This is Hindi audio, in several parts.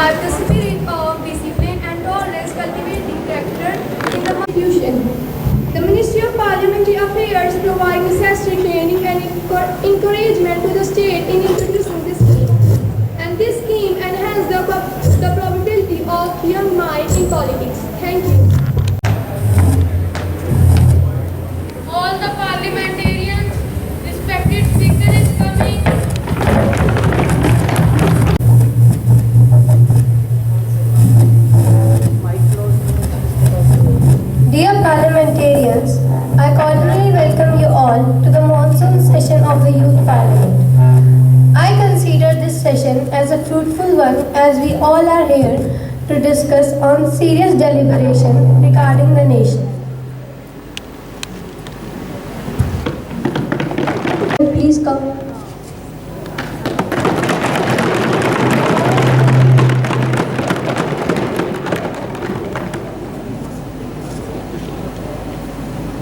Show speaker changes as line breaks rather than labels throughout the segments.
have the spirit of discipline and tolerance, cultivating character in the institution. The Ministry of Parliamentary Affairs provides necessary training and encouragement to the state in introducing this scheme. And this scheme enhances the probability of young mind in politics. Thank you. All the parliamentarians, respected speaker is coming.
Dear parliamentarians, I cordially welcome you all to the monsoon session of the Youth Parliament. I consider this session as a fruitful one as we all are here to discuss on serious deliberation regarding the nation. Please come.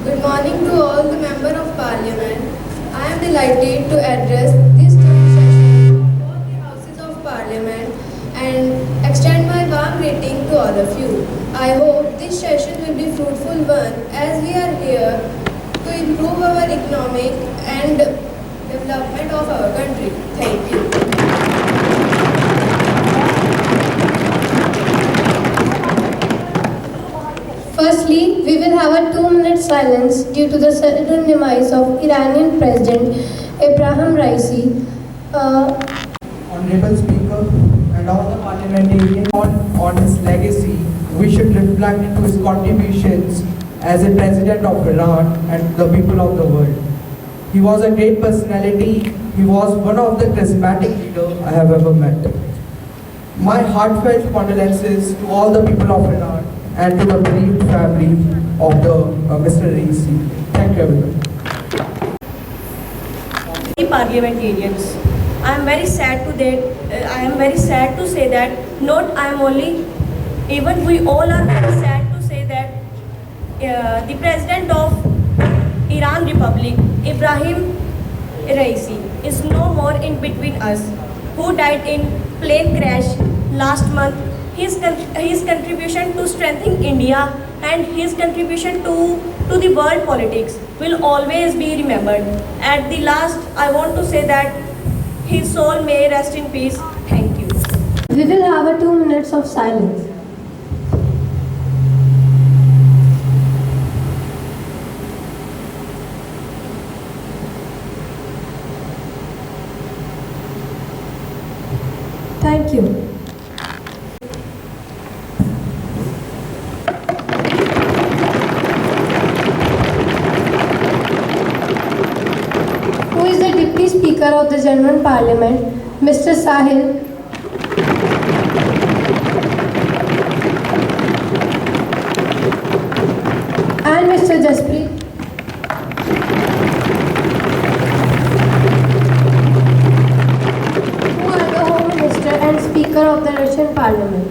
Good morning to all the Member of Parliament. I am delighted to address this joint session of both the Houses of Parliament and extend my warm greeting to all of you. I hope this session will be fruitful one as we are here to improve our economic and development of our country. Thank you.
Firstly, we will have a 2-minute silence due to the sudden demise of Iranian President Ebrahim Raisi.
Honorable Speaker and all the parliamentarians on his legacy, we should reflect into his contributions as a president of Iran and the people of the world. He was a great personality. He was one of the charismatic leaders I have ever met. My heartfelt condolences to all the people of Iran and to the bereaved family of the Mr. Raisi. Thank you, everyone.
Parliamentarians, I am very sad to say that not I am only, even we all are very sad to say that the President of Iran Republic, Ebrahim Raisi, is no more in between us, who died in plane crash last month. His contribution to strengthening India and his contribution to the world politics will always be remembered. At the last, I want to say that his soul may rest in peace. Thank you.
We will have a 2 minutes of silence. Thank you. Who is the Deputy Speaker of the German Parliament, Mr. Sahil? And Mr. Jasprit? Who are the Home Minister and Speaker of the Russian Parliament?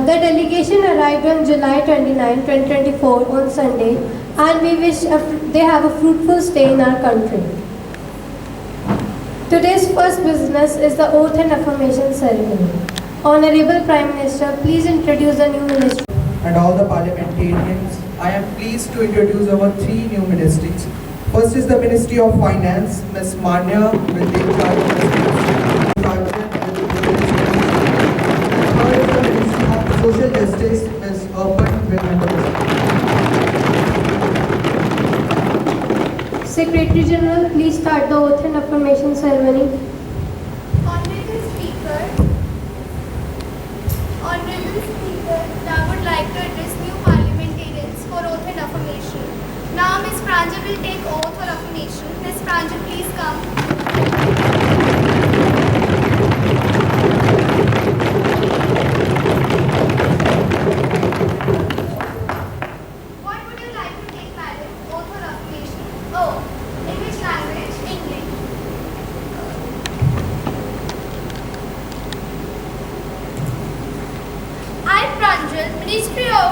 The delegation arrived on July 29, 2024 on Sunday, and we wish they have a fruitful stay in our country. Today's first business is the oath and affirmation ceremony. Honorable Prime Minister, please introduce the new ministry.
And all the parliamentarians, I am pleased to introduce our 3 new ministries. First is the Ministry of Finance, Ms. Manya will take charge of the Third is the Ministry of Social Justice, Ms. Urban will handle this.
Secretary General, please start the oath and affirmation ceremony.
Honorable Speaker, I would like to address new parliamentarians for oath and affirmation. Now Ms. Pranjal will take oath for affirmation. Ms. Pranjal, please come. What would you like to take, madam? Oath or affirmation? Oh, in which language? English. I, Pranjal, Ministry of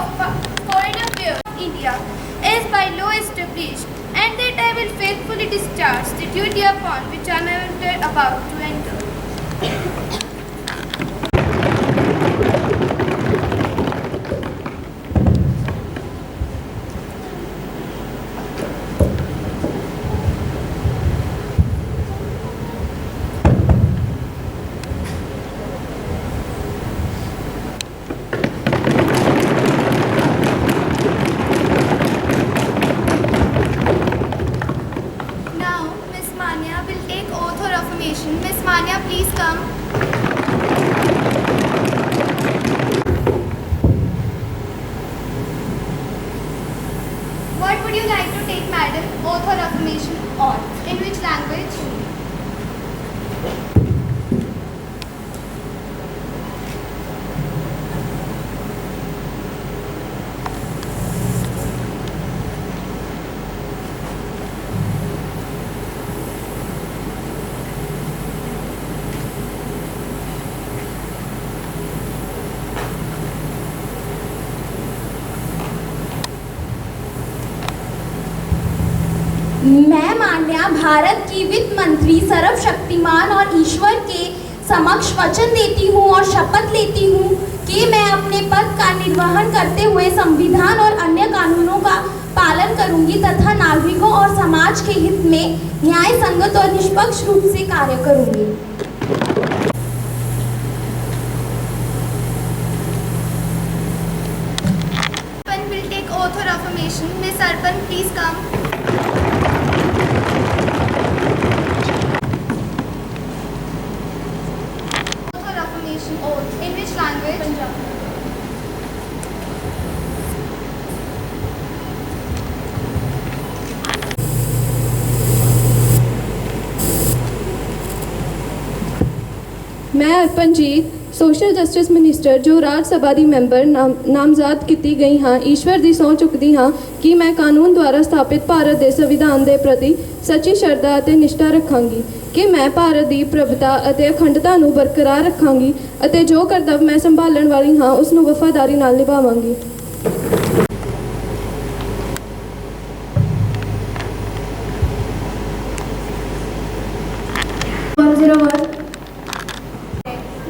Foreign Affairs of India, is by law established, and that I will faithfully discharge the duty upon which I am about to enter.
affirmation. Miss Manya, please come. What would you like to take, madam? Oath or affirmation? Oath. In which language?
मैं मान्या भारत की वित्त मंत्री सर्वशक्तिमान और ईश्वर के समक्ष वचन देती हूँ और शपथ लेती हूँ कि मैं अपने पद का निर्वहन करते हुए संविधान और अन्य कानूनों का पालन करूंगी तथा नागरिकों और समाज के हित में न्याय संगत और निष्पक्ष रूप से कार्य करूंगी।
Arpan will take oath or affirmation. Miss Arpan, please come. Oath or affirmation? Oath. In which language? Punjabi.
मैं अर्पणजीत सोशल जस्टिस मिनिस्टर जो राज सभा ਦੀ ਮੈਂਬਰ ਨਾਮਜ਼ਦ ਕੀਤੀ ਗਈ ਹਾਂ ਈਸ਼ਵਰ ਦੀ ਸਹੁੰ ਚੁੱਕਦੀ ਹਾਂ ਕਿ ਮੈਂ ਕਾਨੂੰਨ ਦੁਆਰਾ ਸਥਾਪਿਤ ਭਾਰਤ ਦੇ ਸੰਵਿਧਾਨ ਦੇ ਪ੍ਰਤੀ ਸੱਚੀ ਸ਼ਰਧਾ ਅਤੇ ਨਿਸ਼ਠਾ ਰੱਖਾਂਗੀ ਕਿ ਮੈਂ ਭਾਰਤ ਦੀ ਪ੍ਰਭੁਤਾ ਅਤੇ ਅਖੰਡਤਾ ਨੂੰ ਬਰਕਰਾਰ ਰੱਖਾਂਗੀ ਅਤੇ ਜੋ ਕਰਤੱਵ ਮੈਂ ਸੰਭਾਲਣ ਵਾਲੀ ਹਾਂ ਉਸ ਨੂੰ ਵਫਾਦਾਰੀ ਨਾਲ ਨਿਭਾਵਾਂਗੀ।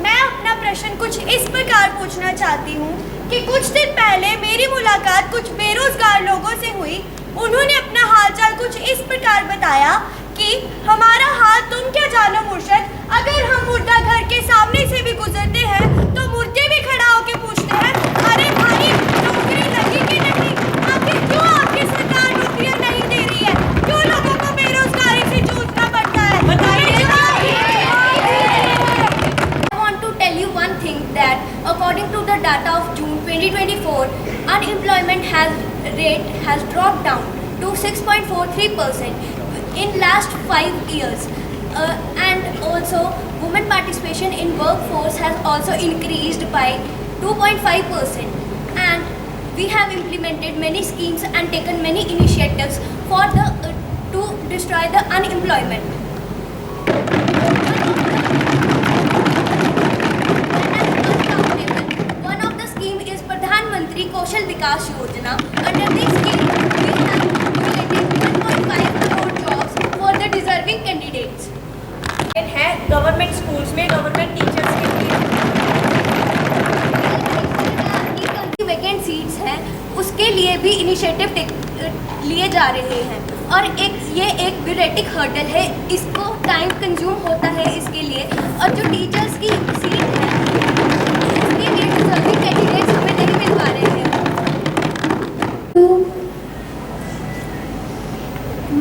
मैं अपना प्रश्न कुछ इस प्रकार पूछना चाहती हूँ कि कुछ दिन पहले मेरी मुलाकात कुछ बेरोजगार लोगों से हुई। उन्होंने अपना हालचाल कुछ इस प्रकार बताया कि हमारा हाल तुम क्या जानो मुर्शद, अगर हम मुर्दा घर के सामने से भी गुजरते हैं तो मुर्दे भी खड़ा होकर पूछते हैं अरे भाई नौकरी लगी कि नहीं, आखिर क्यों आपकी सरकार नौकरियां नहीं दे रही है, क्यों लोगों को बेरोजगारी से जूझना पड़ता है।
I want to tell you one thing that according to the data of June 2024, unemployment rate has dropped down to 6.43% in last 5 years. And also women participation in workforce has also increased by 2.5%. And we have implemented many schemes and taken many initiatives for to destroy the unemployment. One of the scheme is Pradhan Mantri Kaushal Vikas Yojana. Under this scheme, we have created 1.5 crore jobs for the deserving candidates.
है गवर्नमेंट स्कूल्स में गवर्नमेंट टीचर्स के लिए
वैकेंट सीट्स हैं उसके लिए भी इनिशिएटिव लिए जा रहे हैं और ये एक ब्यूरोक्रेटिक हर्डल है, इसको टाइम कंज्यूम होता है इसके लिए। और जो टीचर्स की सीट है उसके लिए डिजर्विंग कैंडिडेट्स हमें नहीं मिल पा रहे हैं।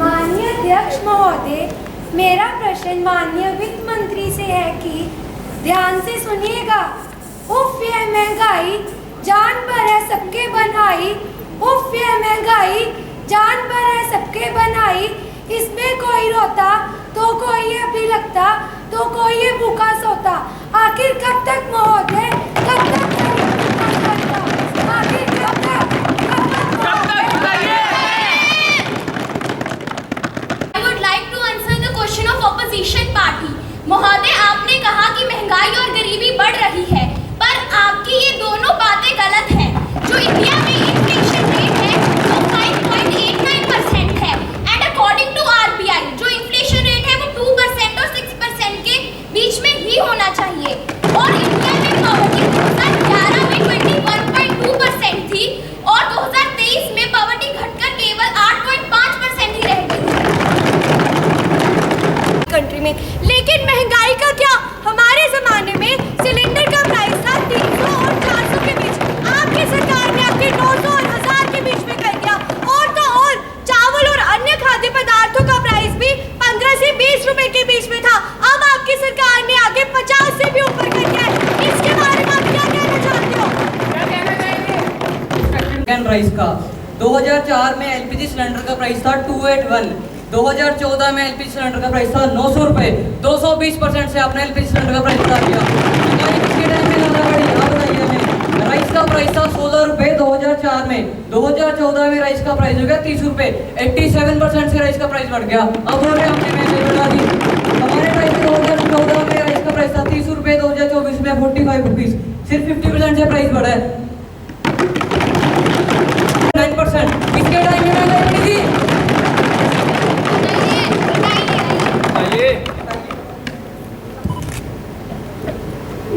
माननीय अध्यक्ष महोदय, मेरा प्रश्न माननीय वित्त मंत्री से है कि ध्यान से सुनिएगा। उफ यह महंगाई जान पर है सबके बनाई, उफ यह महंगाई जान पर है सबके बनाई, इसमें कोई रोता तो कोई ये भी लगता तो कोई ये भूखा सोता। आखिर कब तक महोदय, कब तक आखिर कब तक
I would like to answer the question of opposition party. महोदय, आपने कहा कि महंगाई और गरीबी बढ़ रही है, पर आपकी ये दोनों बातें गलत हैं। जो इंडिया में इन्फ्लेशन रेट है वो 5.89% है एंड अकॉर्डिंग टू RBI जो इन्फ्लेशन रेट है वो 2% और 6% के बीच में ही होना चाहिए। और इंडिया में पॉवर्टी 2011 में 21.2% थी और 2023 में पॉवर्टी घटकर केवल 8.5% ही रह गई
कंट्री में। लेकिन महंगाई का क्या, हमारे जमाने में सिलेंडर का प्राइस था 300 और 400 के बीच, आपकी सरकार ने आके 900 और 1000 के बीच में कर दिया। और तो और चावल और अन्य खाद्य पदार्थों का प्राइस भी 15 से 20 रुपए के बीच में था, अब आप
प्राइस का। 2004 में एलपीजी सिलेंडर का प्राइस था 281। 2014 में एलपीजी सिलेंडर का प्राइस था 900 रुपये। 220% से आपने एलपीजी सिलेंडर का प्राइस बढ़ा दिया। किसके टाइम में ज़्यादा बढ़ी, आप बताइए हमें। राइस का प्राइस था 16 रुपये 2004 में। 2014 में राइस का प्राइस हो गया 30 रुपये। 87% से राइस का प्राइस बढ़ गया। अब बोल रहे हमने महंगाई बढ़ा दी। हमारे टाइम में 2014 में राइस का प्राइस था 30 रुपये, 2024 में 45 रुपीज़। सिर्फ 50% से प्राइस बढ़ा है। 9%। किसके टाइम में महंगाई बढ़ी थी?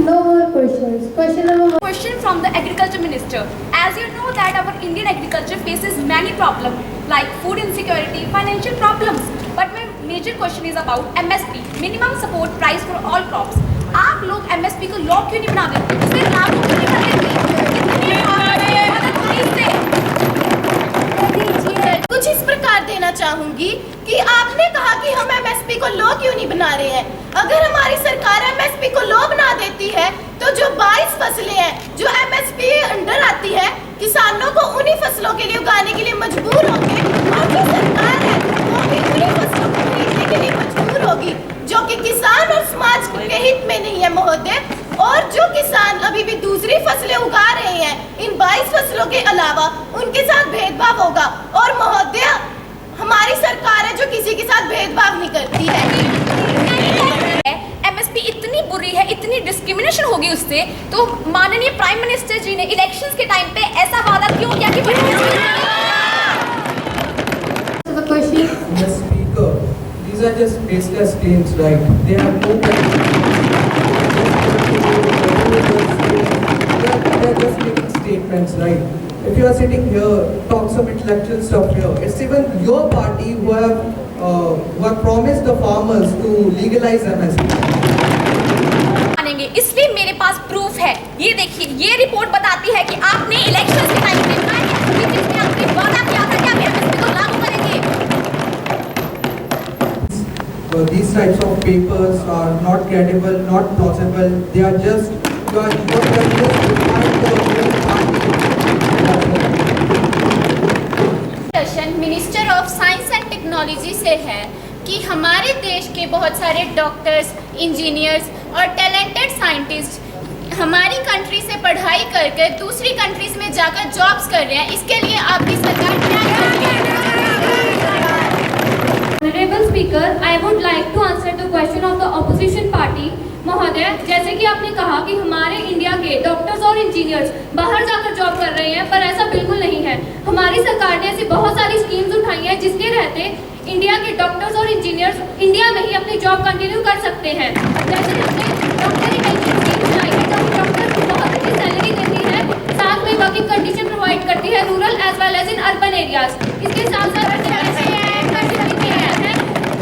No more questions. Question number 1.
Question from the Agriculture Minister. As you know that our Indian agriculture faces many problems like food insecurity, financial problems. But my major question is about MSP, minimum support price for all crops. आप लोग MSP को लॉ क्यों नहीं बना देते? उसे लागू क्यों नहीं कर देते?
कुछ इस प्रकार देना चाहूंगी कि आपने कहा कि हम MSP को लॉ क्यों नहीं बना रहे हैं। अगर हमारी सरकार MSP को लॉ बना देती है तो जो 22 फसलें हैं जो MSP अंडर आती है, किसानों को उन्हीं फसलों के लिए उगाने के लिए मजबूर होंगे और जो सरकार है वो भी उन्हीं फसलों को खरीदने के लिए मजबूर होगी जो कि किसान और समाज के हित में नहीं है महोदय। और जो किसान अभी भी दूसरी फसलें उगा रहे हैं इन 22 फसलों के अलावा, उनके साथ भेदभाव होगा। और महोदय हमारी सरकार है जो किसी के साथ भेदभाव नहीं करती है।
MSP इतनी बुरी है, इतनी डिस्क्रिमिनेशन होगी उससे, तो माननीय प्राइम मिनिस्टर जी ने इलेक्शंस के टाइम पे ऐसा वादा क्यों किया कि
The question.
Yes, Speaker. These are just baseless claims, right? They have no They're just making statements, right? If you are sitting here, talk some intellectual stuff here. It's even your party who have promised the farmers to legalize MSP.
इसलिए मेरे पास प्रूफ है। ये देखिए, ये रिपोर्ट बताती है कि आपने इलेक्शन के टाइम पे आपने वादा किया था कि आप MSP को लागू करेंगे।
These types of papers are not credible, not plausible. They are just
प्रश्न minister of science and technology से है कि हमारे देश के बहुत सारे डॉक्टर्स, इंजीनियर्स और टैलेंटेड साइंटिस्ट हमारी कंट्री से पढ़ाई कर दूसरी कंट्रीज में जाकर जॉब्स कर रहे हैं। इसके लिए आपकी सरकार क्या कर रही है?
Honorable Speaker, I would like to answer the question of the opposition party. महोदय, जैसे कि आपने कहा कि हमारे इंडिया के डॉक्टर्स और इंजीनियर्स बाहर जाकर जॉब कर रहे हैं, पर ऐसा बिल्कुल नहीं है। हमारी सरकार ने ऐसी बहुत सारी स्कीम्स उठाई हैं जिसके रहते इंडिया के डॉक्टर्स और इंजीनियर्स इंडिया में ही अपनी जॉब कंटिन्यू कर सकते हैं। जैसे हमने डॉक्टरी पेंशन स्कीम चलाई है, जो डॉक्टर को बहुत अच्छी सैलरी देती है, साथ में वर्किंग कंडीशन प्रोवाइड करती है rural as well as in urban areas. इसके साथ साथ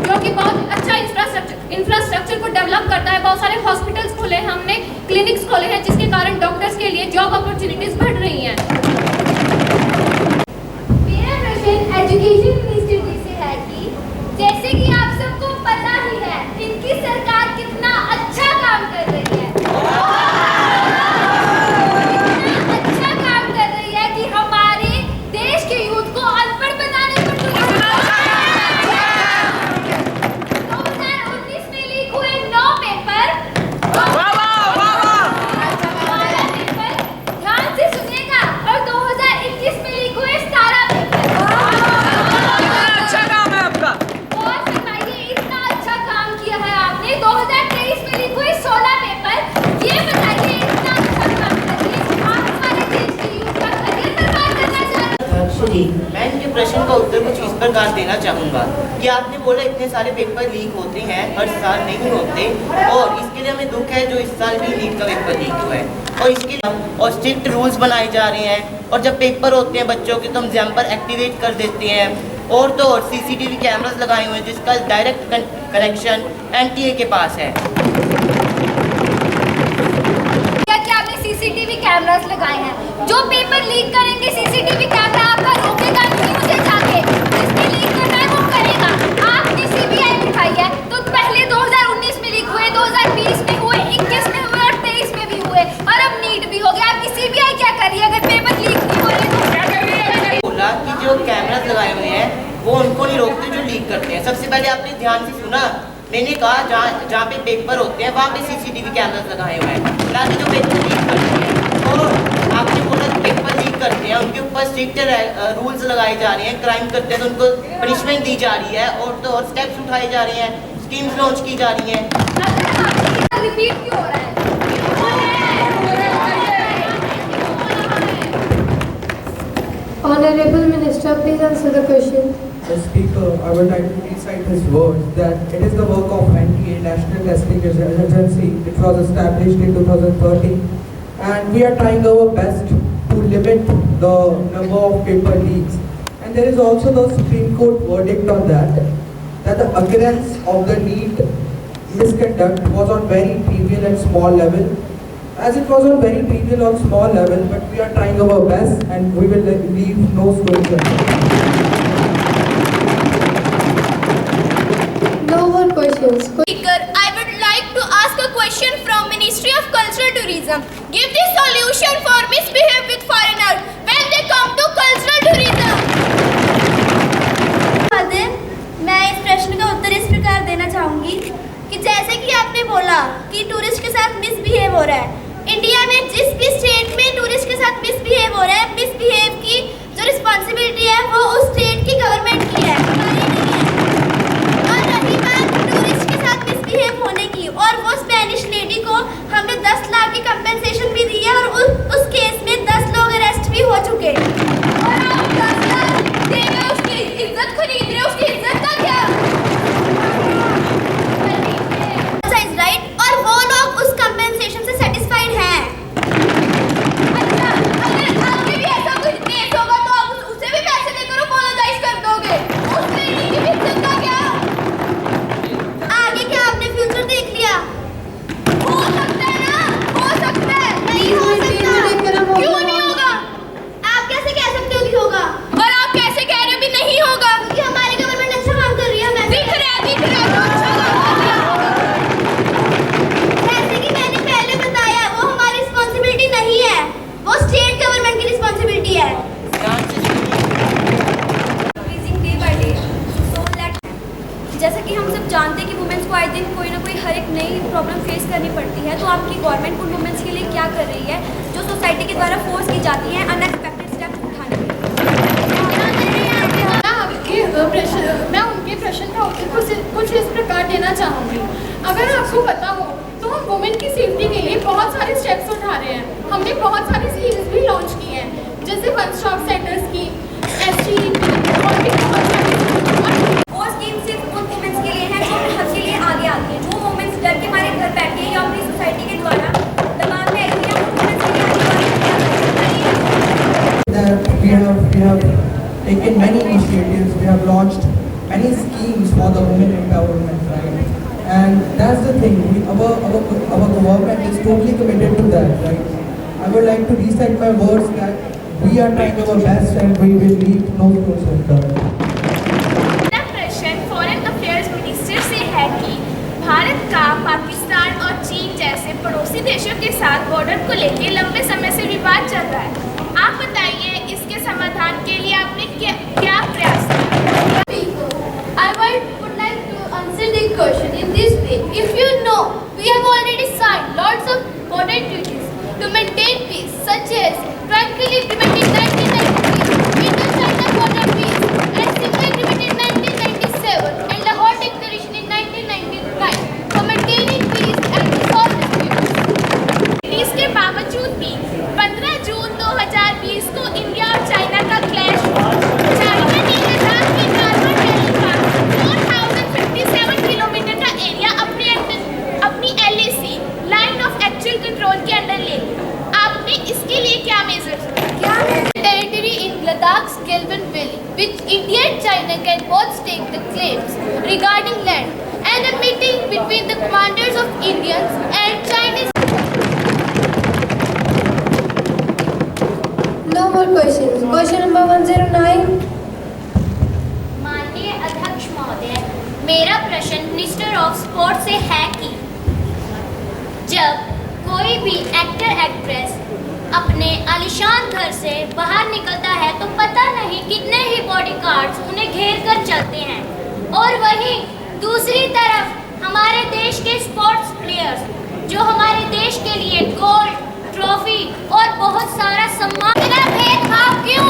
जो कि बहुत अच्छा इंफ्रास्ट्रक्चर को डेवलप करता है। बहुत सारे हॉस्पिटल्स खोले हैं हमने, क्लिनिक्स खोले हैं, जिसके कारण डॉक्टर्स के लिए जॉब अपॉर्चुनिटीज बढ़ रही हैं।
मेरा प्रश्न एजुकेशन मिनिस्टर जी से है कि जैसे कि आप सबको पता ही है इनकी सरकार कितना अच्छा काम कर रही है, अच्छा काम कर रही है कि हमारे देश के यूथ को अनपढ़ बनाने पर 2019 में लीक हुए 9 पेपर, ध्यान से सुनिएगा, और 2021 में लीक हुए 17 पेपर।
अच्छा काम है आपका।
और बताइए, इतना अच्छा काम किया है आपने। 2023 में लीक हुए 16 पेपर। ये बताइए, इतना अच्छा काम करके आप हमारे देश के यूथ का करियर बर्बाद करना चाहते हैं।
जी, मैं इनके प्रश्न का उत्तर कुछ इस प्रकार देना चाहूँगा कि आपने बोला इतने सारे पेपर लीक होते हैं, हर साल नहीं होते, और इसके लिए हमें दुख है जो इस साल भी नीट का पेपर लीक हुआ है। और इसके लिए और स्ट्रिक्ट रूल्स बनाए जा रहे हैं, और जब पेपर होते हैं बच्चों के तो हम जैम्पर एक्टिवेट कर देते हैं, और तो और CCTV कैमरास लगाए हुए हैं जिसका डायरेक्ट कनेक्शन NTA के पास है।
क्या आपने CCTV कैमरास लगाए हैं? जो पेपर लीक करेंगे CCTV कैमरा आपका रोकेगा नहीं उसे जाके, जिसने लीक करना है वो करेगा। आपने CBI बिठाई है, तो पहले 2019 में लीक हुए, 2020 में हुए, 21 में हुए और 23 में भी हुए, और अब नीट भी हो गया। आपकी CBI क्या कर रही है अगर पेपर लीक नहीं हो रहे तो? क्या कर रही है?
सबसे पहले आपने ध्यान से सुना, मैंने कहा जहाँ पे पेपर होते हैं वहाँ पे सीसीटीवी कैमरास लगाए हुए हैं, ना कि जो पेपर लीक करते हैं। और आपने बोला पेपर लीक करते हैं उनके ऊपर स्ट्रिक्ट रूल्स लगाए जा रहे हैं, क्राइम करते हैं तो उनको पनिशमेंट दी जा रही है, और तो और स्टेप्स उठाए जा रहे हैं, स्कीम्स लॉन्च की जा रही हैं।
रिपीट क्यों हो रहा है?
Honorable Minister, please answer the question.
The Speaker, I would like to recite his words that it is the work of NTA, National Testing Agency, which was established in 2013, and we are trying our best to limit the number of paper leaks. And there is also the Supreme Court verdict on that the occurrence of the NEET misconduct was on very trivial and small level. As it was on very trivial or small level, but we are trying our best and we will leave no stones unturned.
No more questions.
Speaker, I would like to ask a question from Ministry of Cultural Tourism. Give the solution for misbehave with foreigners when they come to cultural tourism.
मैं इस प्रश्न का उत्तर इस प्रकार देना चाहूँगी कि जैसे कि आपने बोला कि टूरिस्ट के साथ मिसबिहेव हो रहा है, इंडिया में जिस भी स्टेट में टूरिस्ट के साथ मिसबिहेव हो रहा है, मिसबिहेव की जो रिस्पॉन्सिबिलिटी है वो उस स्टेट की गवर्नमेंट की है, हमारी नहीं है। और रही बात टूरिस्ट के साथ मिसबिहेव होने की, और वो स्पेनिश लेडी को हमने 10 लाख की कंपेंसेशन भी दी है और उस केस में 10 लोग अरेस्ट भी हो चुके।
और आप 10 लाख देकर उसकी इज्जत खरीद रहे हो, उसकी इज्जत का क्या?
राइट, और वो लोग उस कंपेंसेशन से सेटिस्फाइड हैं।
अच्छा, अगर आगे भी ऐसा कुछ केस होगा तो आप उसे भी पैसे देकर अपोलोजाइज कर दोगे, उस लेडी की इज्जत का क्या?
आगे क्या आपने फ्यूचर देख लिया?
हो सकता है ना, हो सकता है,
नहीं हो सकता।
क्यों नहीं होगा?
आप कैसे कह सकते हो कि होगा?
और आप कैसे कह रहे हो भी नहीं होगा?
क्योंकि हमारी गवर्नमेंट अच्छा काम कर रही है। मैं
दिख रहा है तो अच्छा काम कर रही है।
जैसे कि मैंने पहले बताया, वो हमारी रिस्पॉन्सिबिलिटी नहीं है, वो स्टेट गवर्नमेंट की रिस्पॉन्सिबिलिटी है।
Day by day, so that जैसा कि हम सब जानते हैं कि वुमेन्स को आए दिन कोई ना कोई हर एक नई प्रॉब्लम फेस करनी पड़ती है, तो आपकी गवर्नमेंट उन वुमेन्स के लिए क्या कर रही है जो सोसाइटी के द्वारा फोर्स की जाती है अनएक्सपेक्टेड स्टेप्स उठाने के लिए?
मैं उनके प्रश्न का उत्तर कुछ इस प्रकार देना चाहूँगी। अगर आपको पता हो तो हम वुमेन की सेफ्टी के लिए बहुत सारे स्टेप्स उठा रहे हैं। हमने बहुत सारी स्कीम्स भी लॉन्च की हैं, जैसे one stop centre scheme, ST और भी बहुत सारी।
वो स्कीम सिर्फ उन वुमेन्स के लिए है जो अपने हक के लिए आगे आती है, जो वुमेन्स डर के मारे घर बैठे हैं या अपनी सोसाइटी के द्वारा दबाव में रहती है, उन वुमेन्स के लिए
We have taken many initiatives, we have launched many schemes for the women empowerment, right? And that's the thing, our government is totally committed to that, right? I would like to recite my words that we are trying our best and we will leave no stones unturned.
मेरा प्रश्न फॉरेन अफेयर्स मिनिस्टर से है कि भारत का पाकिस्तान और चीन जैसे पड़ोसी देशों के साथ बॉर्डर को लेकर लंबे समय से विवाद चल रहा है। आप बताइए इसके समाधान के लिए आपने क्या प्रयास किया?
I would like to answer the question in this way. If you know, we have already signed lots of border treaties to maintain peace, such as Tranquil Agreement in 1993, Indo-China Border Peace, and Simla Agreement in 1997, and Lahore Declaration in 1999 for maintaining peace and to solve disputes.
इसके बावजूद भी 15 जून 2020 को इंडिया और चाइना का क्लैश हुआ। चाइना ने लद्दाख के नॉर्मल वैली का 4057 किलोमीटर का एरिया अपनी LAC line of actual control के अंडर ले लिया। आपने इसके लिए क्या मेजर्स लिए?
Territory in Ladakh's Galwan Valley, which India and China can both stake the claims regarding land, and a meeting between the commanders of Indians and Chinese.
No more questions. Question number 109.
माननीय अध्यक्ष महोदय, मेरा प्रश्न मिनिस्टर ऑफ स्पोर्ट्स से है कि जब कोई भी एक्टर एक्ट्रेस अपने आलिशान घर से बाहर निकलता है तो पता नहीं कितने ही बॉडीगार्ड्स उन्हें घेर कर चलते हैं
और वहीं दूसरी तरफ हमारे देश के स्पोर्ट्स प्लेयर्स जो हमारे देश के लिए गोल्ड, ट्रॉफी और बहुत सारा सम्मान। बिना भेदभाव क्यों?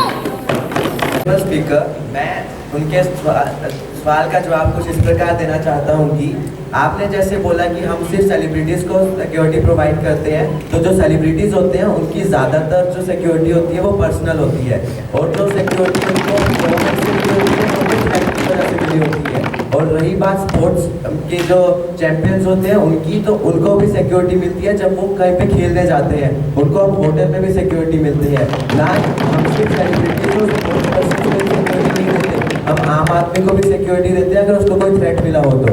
स्पीकर, मैं उनके सवाल का जवाब कुछ इस प्रकार देना चाहता हूँ कि आपने जैसे बोला कि हम सिर्फ सेलिब्रिटीज़ को सिक्योरिटी प्रोवाइड करते हैं, तो जो सेलिब्रिटीज़ होते हैं उनकी ज़्यादातर जो सिक्योरिटी होती है वो पर्सनल होती है, और जो सिक्योरिटी उनको गवर्नमेंट से मिली होती है उनको हेल्प की वजह से मिली होती है। और रही बात स्पोर्ट्स के जो चैंपियंस होते हैं उनकी, तो उनको भी सिक्योरिटी मिलती है जब वो कहीं पे खेलने जाते हैं, उनको हम होटल में भी सिक्योरिटी मिलती है। ना हम सिर्फ सेलिब्रिटीज़ को स्पोर्ट्स पर्सन को सिक्योरिटी नहीं देते, हम आम आदमी को भी सिक्योरिटी देते हैं अगर उसको कोई थ्रेट मिला हो तो।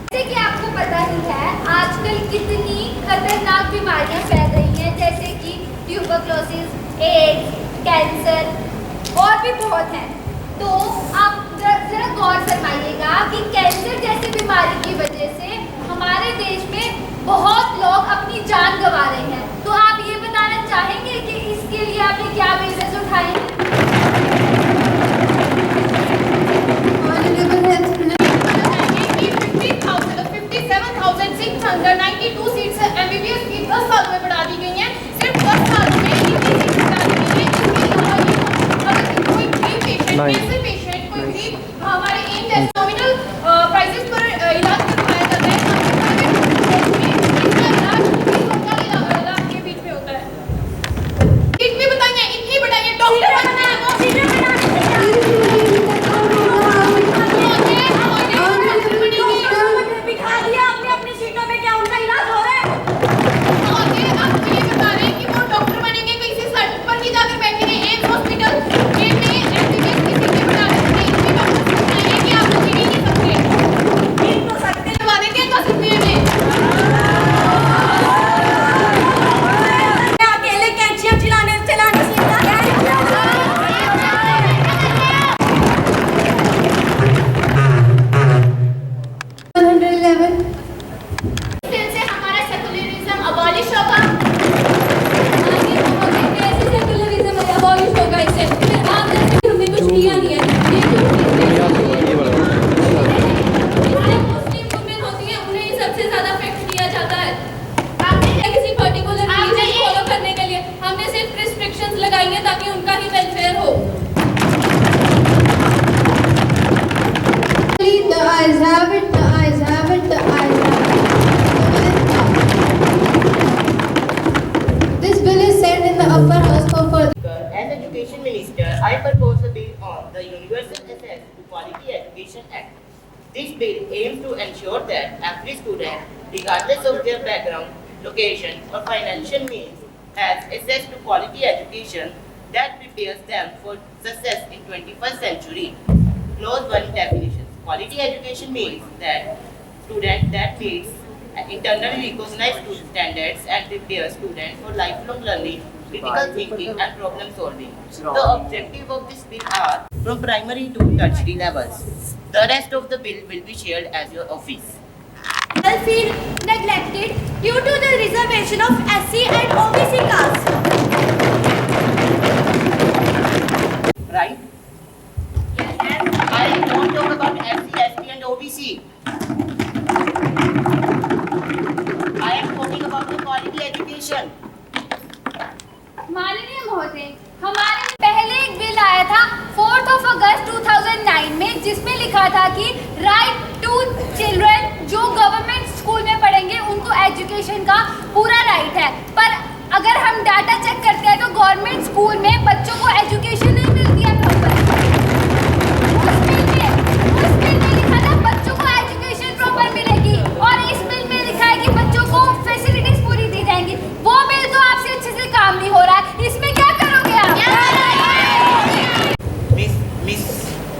जैसे कि आपको पता ही है आजकल कितनी खतरनाक बीमारियां फैल रही हैं, जैसे कि ट्यूबरक्लोसिस, एड्स, कैंसर और भी बहुत हैं। तो आप जरा गौर फरमाइएगा कि कैंसर जैसी बीमारी की वजह से हमारे देश में बहुत लोग अपनी जान गंवा रहे हैं। तो आप ये बताना चाहेंगे कि इसके लिए आपने क्या मेजर्स उठाए हैं?
सीट्स MBBS की 10 साल में बढ़ा दी गई हैं। सिर्फ 10 साल में इतनी सीट्स बढ़ा दी गई हैं। अगर कोई भी पेशेंट, पेशेंट कोई भी हमारे एम टेस्ट नॉमिनल प्राइसेस पर इलाज करवाया जाता है, इसका इलाज 20 लाख के बीच में होता है। सीट भी बताइए, इतनी बढ़ाइए, डॉक्टर बनना है वो
I propose a bill on the Universal Access to Quality Education Act. This bill aims to ensure that every student, regardless of their background, location, or financial means, has access to quality education that prepares them for success in 21st century. Clause 1 definitions. Quality education means that student that meets internally recognized standards and prepares students for lifelong learning, critical thinking and problem solving. The objective of this bill are from primary to tertiary levels. The rest of the bill will be shared as your office.
Will feel neglected due to the reservation of SC and OBC caste.
Right? I don't talk about SC, ST and OBC. I am talking about the quality education.
माननीय महोदय, हमारे पहले एक बिल आया था 4 अगस्त 2009 में, जिसमें लिखा था कि राइट टू चिल्ड्रन जो गवर्नमेंट स्कूल में पढ़ेंगे उनको एजुकेशन का पूरा राइट है। पर अगर हम डाटा चेक करते हैं तो गवर्नमेंट स्कूल में बच्चों को एजुकेशन नहीं मिलती है प्रॉपर। उस बिल में लिखा था बच्चों को एजुकेशन प्रॉपर मिलेगी, और इस बिल में लिखा है कि बच्चों को फैसिलिटीज पूरी दी जाएंगी। वो बिल तो आपसे अच्छे से काम नहीं हो रहा है, इसमें क्या करोगे आप?
मिस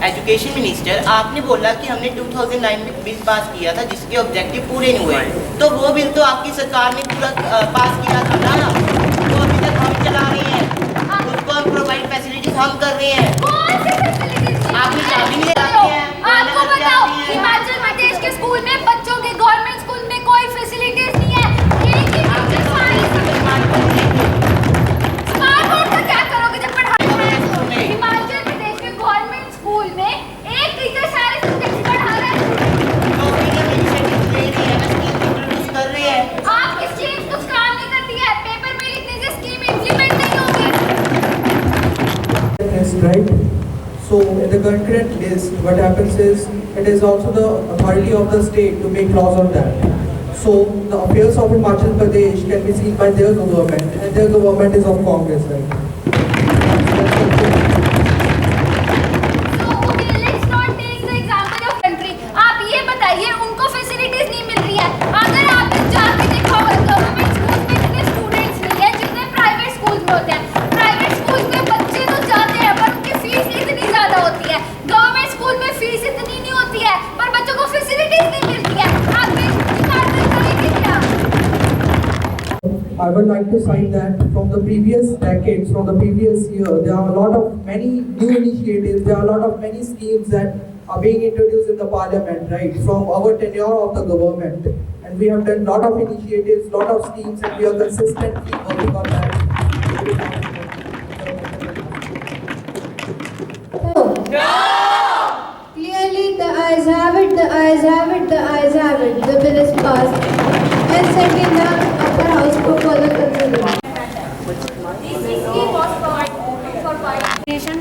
एजुकेशन मिनिस्टर, आपने बोला कि हमने 2009 में बिल पास किया था जिसके ऑब्जेक्टिव पूरे नहीं हुए, तो वो बिल तो आपकी सरकार ने पूरा पास किया था ना, तो अभी तक हम चला रहे हैं, उसको हम प्रोवाइड फैसिलिटीज हम कर रहे हैं।
कौन सी फैसिलिटीज?
आपने चाबी नहीं लगाई है।
आपको बताओ, हिमाचल प्रदेश के स्कूल में बच्चों के गवर्नमेंट स्कूल में कोई फैसिलिटीज नहीं है। एक ही स्मार्ट बोर्ड का क्या करोगे जब पढ़ा subjects पढ़ा रहा है।
तो फिर ये इनिशिएटिव ले रही है, स्कीम इंट्रोड्यूस कर रही है।
आपकी स्कीम कुछ काम नहीं करती है, पेपर में लिखने से स्कीम इम्प्लीमेंट नहीं होगी।
Yes, right. So in the concurrent list, what happens is it is also the authority of the state to make laws on that. So the affairs of Himachal Pradesh can be seen by their government, and their government is of Congress, right?
So okay, let's not take the example of country. आप ये बताइए उनको फैसिलिटीज नहीं मिल रही है। अगर आपने जाके देखा होगा गवर्नमेंट स्कूल में इतने स्टूडेंट्स नहीं है जितने प्राइवेट स्कूल में होते हैं। प्राइवेट स्कूल में बच्चे तो जाते हैं पर उनकी फीस इतनी ज्यादा होती है। गवर्नमेंट स्कूल में फीस इतनी नहीं होती है पर बच्चों को फैसिलिटीज नहीं मिलती है। आप करेंगे क्या?
I would like to cite that from the previous decades, from the previous year, there are a lot of many new initiatives, there are a lot of many schemes that are being introduced in the parliament, right, from our tenure of the government. And we have done a lot of initiatives, lot of schemes, and we are consistently working on that.
Clearly, the ayes have it, the ayes have it, the ayes have it. The bill is passed and sent in the upper house for further consideration.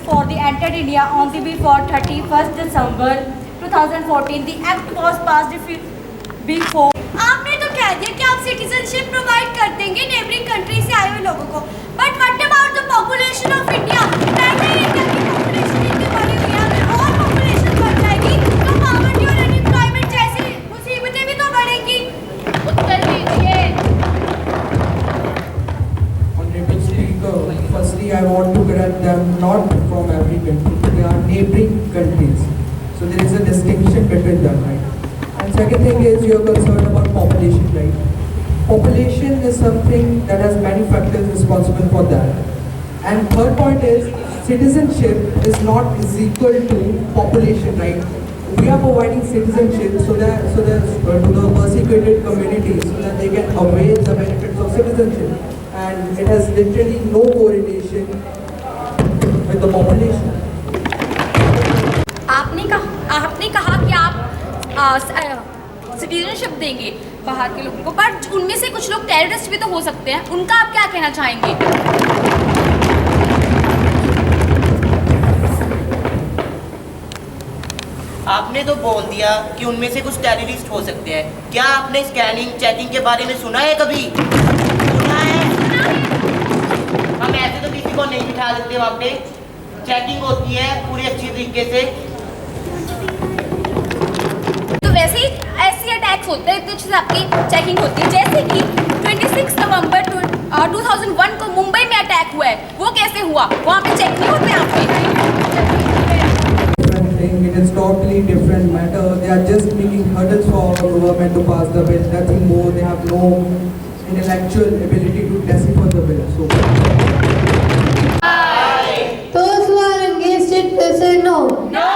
For the entered India on the before 31st December 2014, the act was passed before.
आपने तो कह दिया कि आप सिटीजनशिप प्रोवाइड कर देंगे नेबरिंग कंट्री से आए हुए लोगों को, but what about the population of India? पहले इंडिया की पॉपुलेशन इतनी बड़ी हुई है, अगर और पॉपुलेशन बढ़ जाएगी तो पॉवर्टी और अनएम्प्लॉयमेंट जैसी मुसीबतें भी तो बढ़ेंगी। उत्तर दीजिए।
Honorable Speaker, firstly I want to correct them, not from every country, they are neighboring countries. So there is a distinction between them, right? And second thing is you are concerned about population, right? Population is something that has many factors responsible for that. And third point is citizenship is not is equal to population, right? We are providing citizenship so that to the persecuted communities so that they can avail the benefits of citizenship. And it has literally no correlation with the population.
आपने कहा कि आप सिटीजनशिप देंगे बाहर के लोगों को, बट उनमें से कुछ लोग टेररिस्ट भी तो हो सकते हैं, उनका आप क्या कहना चाहेंगे?
आपने तो बोल दिया कि उनमें से कुछ टेररिस्ट हो सकते हैं। क्या आपने स्कैनिंग चेकिंग के बारे में सुना है कभी? सुना है? हम ऐसे तो किसी को नहीं बिठा सकते वहाँ पे। चेकिंग होती है पूरी अच्छी तरीके से।
तो वैसे ही ऐसी अटैक्स होते हैं, कुछ आपकी चेकिंग होती है, जैसे कि 26 नवंबर 2001 को मुंबई में अटैक हुआ है, वो कैसे हुआ? वहाँ पे चेक नहीं होते आपके?
It is totally different matter. They are just making hurdles for our government to pass the bill. Nothing more. They have no intellectual ability to decipher the bill. So.
Those who are against it will say no.
No!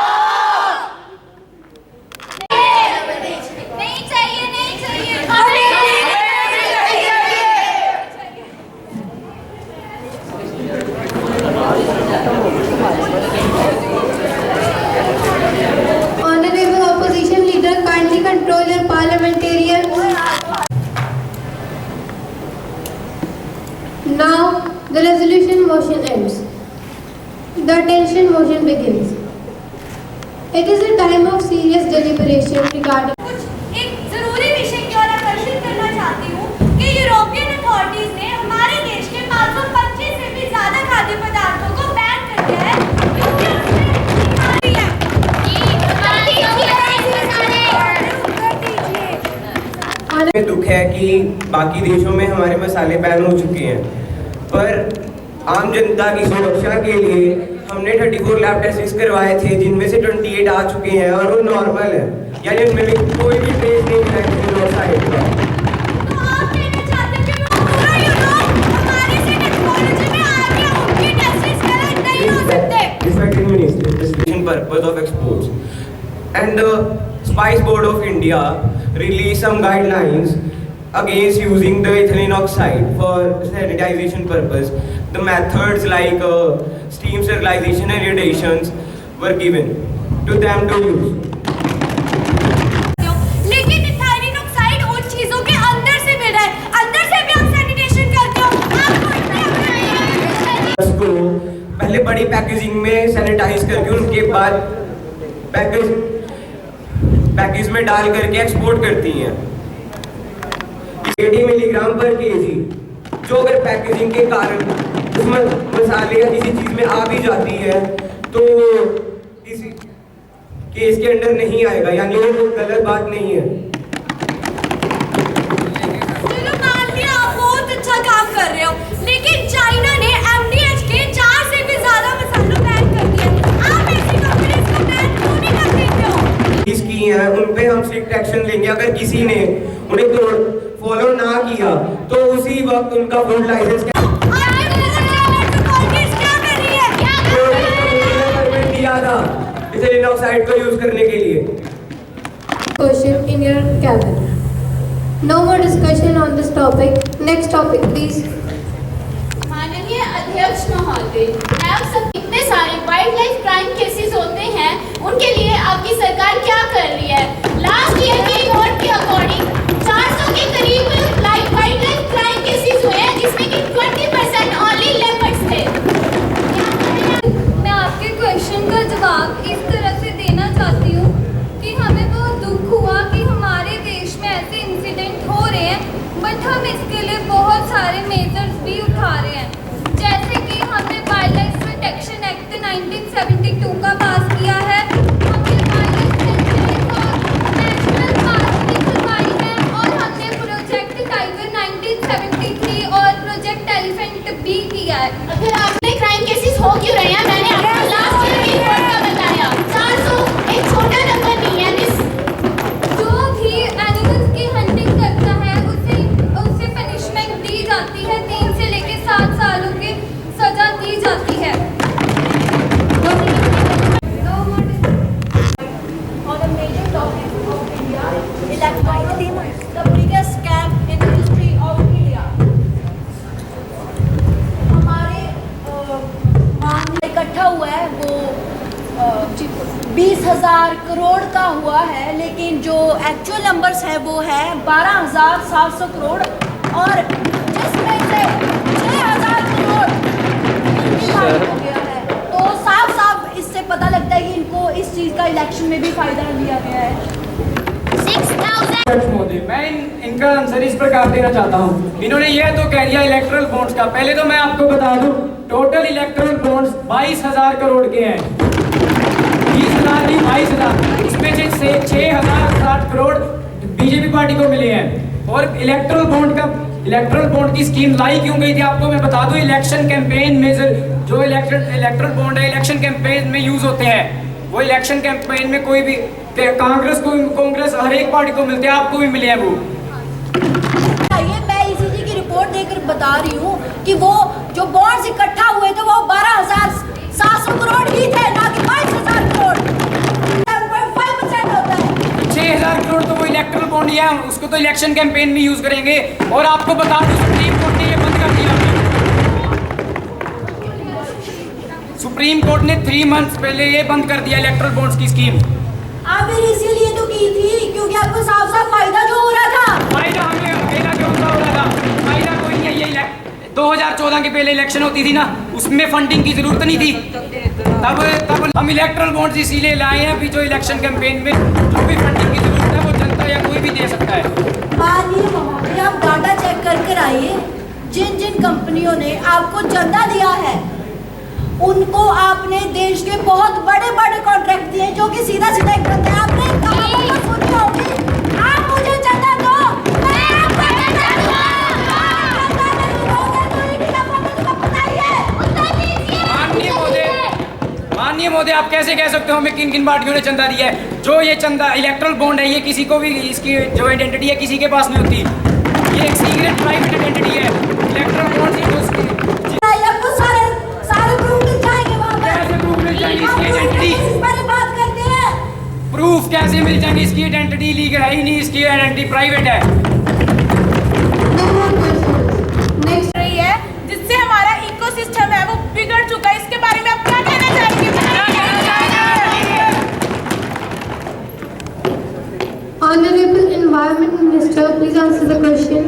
नहीं चाहिए, नहीं चाहिए।
Honorable opposition leader, kindly control your parliamentarian. Now the resolution motion ends. The attention motion begins. It is a time of serious deliberation regarding.
एक जरूरी विषय की ओर आकर्षित करना चाहती हूँ कि यूरोपियन अथॉरिटीज ने हमारे देश के 525 से भी ज्यादा खाद्य पदार्थों को बैन कर दिया है क्योंकि उसमें बीमारी है।
हमें दुख है कि बाकी देशों में हमारे मसाले बैन हो चुके हैं, पर आम जनता की सुरक्षा के लिए हमने 34 लैब टेस्ट करवाए थे जिनमें से 28 आ चुके हैं और वो नॉर्मल है, यानी उनमें भी कोई भी ट्रेस नहीं मिला किसी साइड का।
तो आप कहना चाहते हैं कि वो पूरा यूरोप हमारे से टेक्नोलॉजी में आगे उनके टेस्ट गलत नहीं हो सकते।
Respected Minister, this purpose of exports and the Spice Board of India released some guidelines against using the ethylene oxide for sanitization purpose. The methods like steam sterilization and irradiations were given to them to use. Package में डाल करके एक्सपोर्ट करती हैं। 80 मिलीग्राम पर केजी जो अगर पैकेजिंग के कारण उसमें मसाले या किसी चीज में आ भी जाती है तो किसी केस के अंडर नहीं आएगा, यानी ये कोई गलत बात नहीं है।
चलो मान लिया आप बहुत अच्छा काम कर रहे हो, लेकिन चाइना ने MDH के 4 से भी ज्यादा मसालों बैन कर दिए। आप ऐसी कंपनीज को बैन क्यों नहीं कर देते हो?
इसकी हैं उन पे हम स्ट्रिक्ट एक्शन लेंगे। अगर किसी ने उन्हें फॉलो ना किया तो उसी वक्त उनका फूड लाइसेंस दिया था इथिलीन ऑक्साइड को यूज करने के लिए।
Question in your cabin. No more discussion on this topic. Next topic, please.
माननीय अध्यक्ष महोदय, आप सब इतने सारे वाइल्ड लाइफ क्राइम केसेस होते हैं, उनके लिए आपकी सरकार क्या कर रही है? लास्ट ईयर की रिपोर्ट के अकॉर्डिंग 400 के करीब वाइल्ड लाइफ क्राइम केसेस हुए हैं, जिसमें कि 20% ओनली लेपर्ड्स थे।
मैं आपके क्वेश्चन का जवाब इस तरह से देना चाहती हूँ कि हमें बहुत दुख हुआ कि हमारे देश में ऐसे इंसिडेंट हो रहे हैं, बट हम इसके लिए बहुत सारे मेजर्स भी उठा रहे हैं। जैसे कि हमने वाइल्ड लाइफ प्रोटेक्शन एक्ट 1972 का पास किया है, हमने वाइल्ड लाइफ सेंचुरी को नेशनल पार्क भी खुलवाई है, और हमने प्रोजेक्ट टाइगर 1973 और प्रोजेक्ट एलिफेंट भी किया है।
अगर आपने क्राइम केसेस हो क्यों रहे हैं, मैंने आपको लास्ट ईयर की रिपोर्ट का बताया। 400 एक छोटा नंबर नहीं है।
जो भी एनिमल्स की हंटिंग करता है उसे पनिशमेंट दी जाती है, 3 से लेकर 7 सालों की सजा दी जाती है।
On a major topic of India, electricity, the biggest scam in the history of India. हमारे मामला इकट्ठा हुआ है वो 20,000 करोड़ का हुआ है, लेकिन जो एक्चुअल नंबर्स है वो है 12,700 करोड़, और जिसमें से 6,000 करोड़ हो गया है। तो साफ साफ इससे पता लगता है कि इनको इस चीज़ का इलेक्शन में भी फायदा लिया गया है।
मोदी, मैं इनका आंसर इस प्रकार देना चाहता हूँ। इन्होंने यह तो कह दिया इलेक्ट्रल बॉन्ड्स का। पहले तो मैं आपको बता दूं, टोटल इलेक्ट्रल बॉन्ड्स 22,000 करोड़ के हैं। 20,000 नहीं, 22,000। इसमें से 6,060 करोड़ बीजेपी पार्टी को मिले हैं। और इलेक्ट्रल बॉन्ड की स्कीम लाई क्यों गई थी आपको मैं बता दूं। इलेक्शन कैंपेन मेजर जो इलेक्ट्रल बॉन्ड है इलेक्शन कैंपेन में यूज होते हैं। वो इलेक्शन कैंपेन में कोई भी कांग्रेस हर एक पार्टी को मिलते हैं, आपको भी मिले हैं वो।
मैं ईसीजी की रिपोर्ट देकर बता रही हूँ कि वो जो बॉन्ड्स इकट्ठा हुए थे वो 12,700 करोड़ ही थे, ना कि 22,000 करोड़। 5% होता है।
6,000 करोड़ तो वो इलेक्ट्रल बॉन्ड है, उसको तो इलेक्शन कैंपेन में यूज करेंगे। और आपको बता दूं सुप्रीम कोर्ट ने ये बंद कर दिया। सुप्रीम कोर्ट ने 3 मंथ्स पहले ये बंद कर दिया इलेक्ट्रल बॉन्ड्स की स्कीम।
आप इसीलिए तो की थी क्योंकि आपको साफ साफ फायदा जो हो रहा था।
फायदा हमें अकेला क्यों सा हो रहा था? फायदा कोई नहीं है। ये 2014 के पहले इलेक्शन होती थी ना, उसमें फंडिंग की जरूरत नहीं थी। तब हम इलेक्ट्रल बॉन्ड्स इसीलिए लाए हैं अभी जो इलेक्शन कैंपेन में जो भी फंडिंग की जरूरत है वो जनता या कोई भी दे सकता है।
माननीय महोदय, आप डाटा चेक कर आइए। जिन जिन कंपनियों ने आपको चंदा दिया है उनको आपने देश के बहुत बड़े बड़े कॉन्ट्रैक्ट दिए जो कि सीधा सीधा एक बात है, आपने कहां सुनी होगी। आप मुझे चंदा दो, मैं आपको चंदा
दूंगा। माननीय मोदी, आप कैसे कह सकते हो हमें किन किन पार्टियों ने चंदा दिया है? जो ये चंदा इलेक्ट्रल बॉन्ड है ये किसी को भी इसकी जो आइडेंटिटी है किसी के पास नहीं होती। ये एक सीक्रेट प्राइवेट आइडेंटिटी है। इलेक्ट्रल बॉन्ड प्रूफ कैसे मिल जाएंगे? इसकी आइडेंटिटी लीगल है ही नहीं, इसकी आइडेंटिटी प्राइवेट है।
नेक्स्ट रही है जिससे हमारा इकोसिस्टम है वो बिगड़ चुका है। इसके बारे में आप क्या कहना चाहेंगे?
Honorable Environment Minister, please answer the question.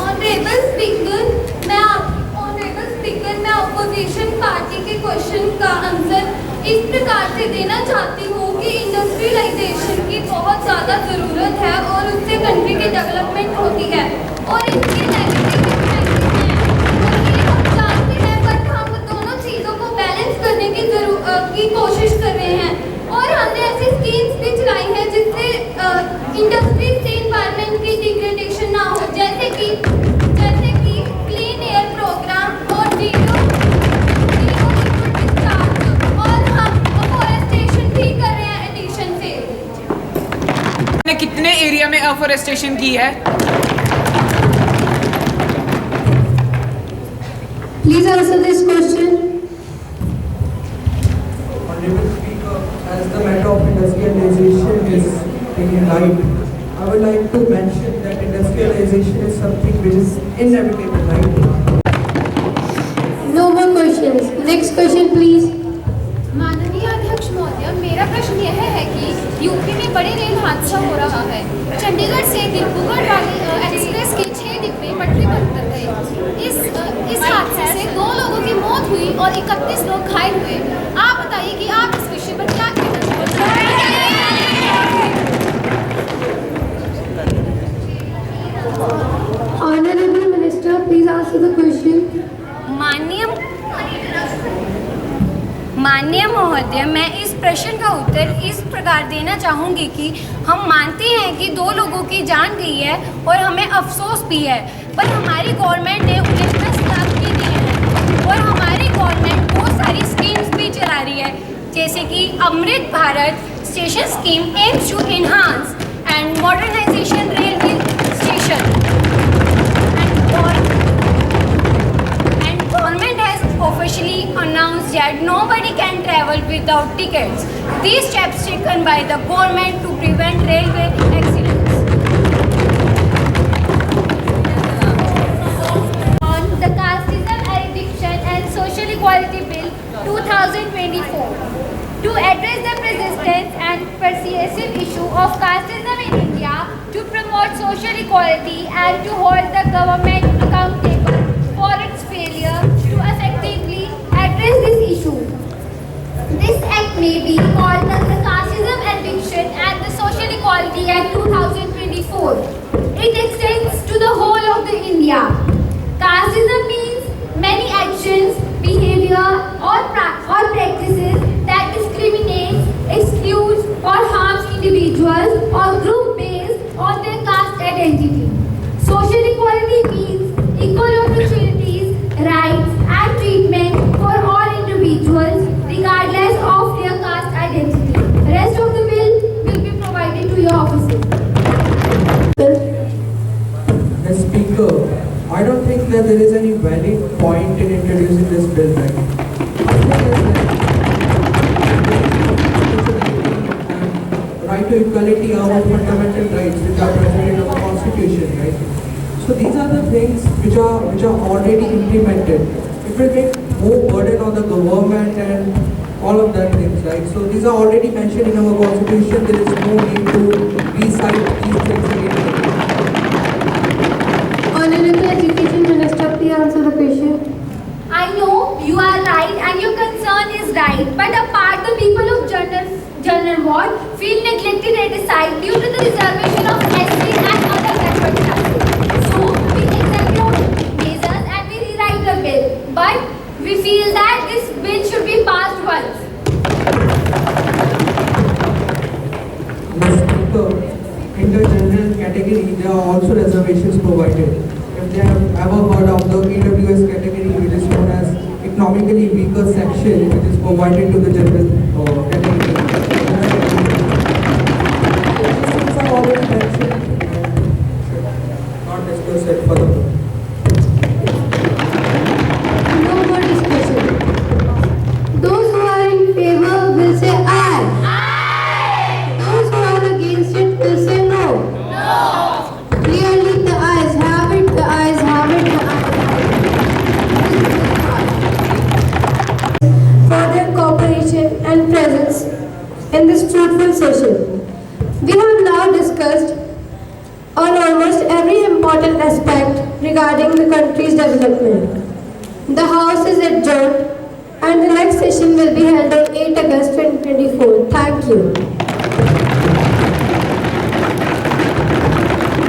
Honourable speaker, मैं अपोजिशन पार्टी के
इस प्रकार से देना चाहती हूँ कि इंडस्ट्रियलाइजेशन की बहुत ज़्यादा ज़रूरत है और उससे कंट्री की डेवलपमेंट होती है और इसके नेगेटिव इम्पैक्ट हैं और ये हम जानते हैं, बट हम दोनों चीज़ों को बैलेंस करने की कोशिश कर रहे हैं और हमने ऐसी स्कीम्स भी चलाई हैं जिससे इंडस्ट्री से इन्वायरमेंट की डिग्रेडेशन ना हो, जैसे कि क्लीन एयर प्रोग्राम और जीरो डिस्चार्ज, और हम अफॉरेस्टेशन भी कर रहे हैं एडिशन से।
ने कितने एरिया में अफॉरेस्टेशन की है?
Please answer this question.
Honorable Speaker, as the matter of industrialization is in light, I would like to mention that industrialization is something which is inevitable, right?
No more questions. Next question, please.
माननीय अध्यक्ष महोदय, मेरा प्रश्न यह है कि यूपी में बड़े रेल हादसा हो रहा है। चंडीगढ़ से दिब्रुगढ़ वाली एक्सप्रेस के 6 डिब्बे पटरी पर उतर गए। इस हादसे से 2 लोगों की मौत हुई और 31 लोग घायल हुए। आप बताइए कि आप इस विषय पर क्या कहना चाहते हैं?
Honorable Minister, please answer the question.
माननीय महोदय, मैं इस प्रश्न का उत्तर इस प्रकार देना चाहूँगी कि हम मानते हैं कि 2 लोगों की जान गई है और हमें अफसोस भी है, पर हमारी गवर्नमेंट ने उन्हें 10 लाख भी दिए हैं और हमारी गवर्नमेंट बहुत सारी स्कीम्स भी चला रही है, जैसे कि Amrit Bharat station scheme aims to enhance and modernization railway station and government has officially announced that nobody can travel without tickets. These steps taken by the government to prevent railway accidents.
On the Casteism Eradication and Social Equality Bill 2024, to address the persistent and pervasive issue of casteism in India, to promote social equality and to hold the government accountable for its failure to effectively address this issue. This act may be called the Casteism Eradication and the Social Equality Act 2024. It extends to the whole of the India. Casteism means many actions, behavior or practices that discriminates, excludes or harms individuals or group based on their caste identity. Social equality means equal opportunities, rights and treatment for all individuals regardless of their caste identity. Rest of the bill will be provided to your offices.
As Speaker, I don't think that there is any valid point in introducing this bill, right? Right to equality are our fundamental rights which are present in our constitution, right? So these are the things which are already implemented. It will make more burden on the government and all of that things, right? So these are already mentioned in our constitution. There is no need to recite these things again.
Honorable Education Minister, please answer the question.
I know you are right and your concern is right, but apart the people of General Ward feel neglected and aside due to the reservation of SC and other backward classes. So we accept your measures and we rewrite the bill, but we feel that this bill should be passed once.
Speaker, in the general category, there are also reservations provided. If they have ever heard of the EWS category, which is known as economically weaker section, which is provided to the general category. These are already mentioned and not discussed it further.
No more discussion. Those who are in favor will say aye. Aye. Those who are against it will say no. No. Clearly the ayes have it, the ayes have it, the ayes have it. For their cooperation and presence in this fruitful session. We have now discussed on almost every important aspect regarding the country's development. The House is adjourned and the next session will be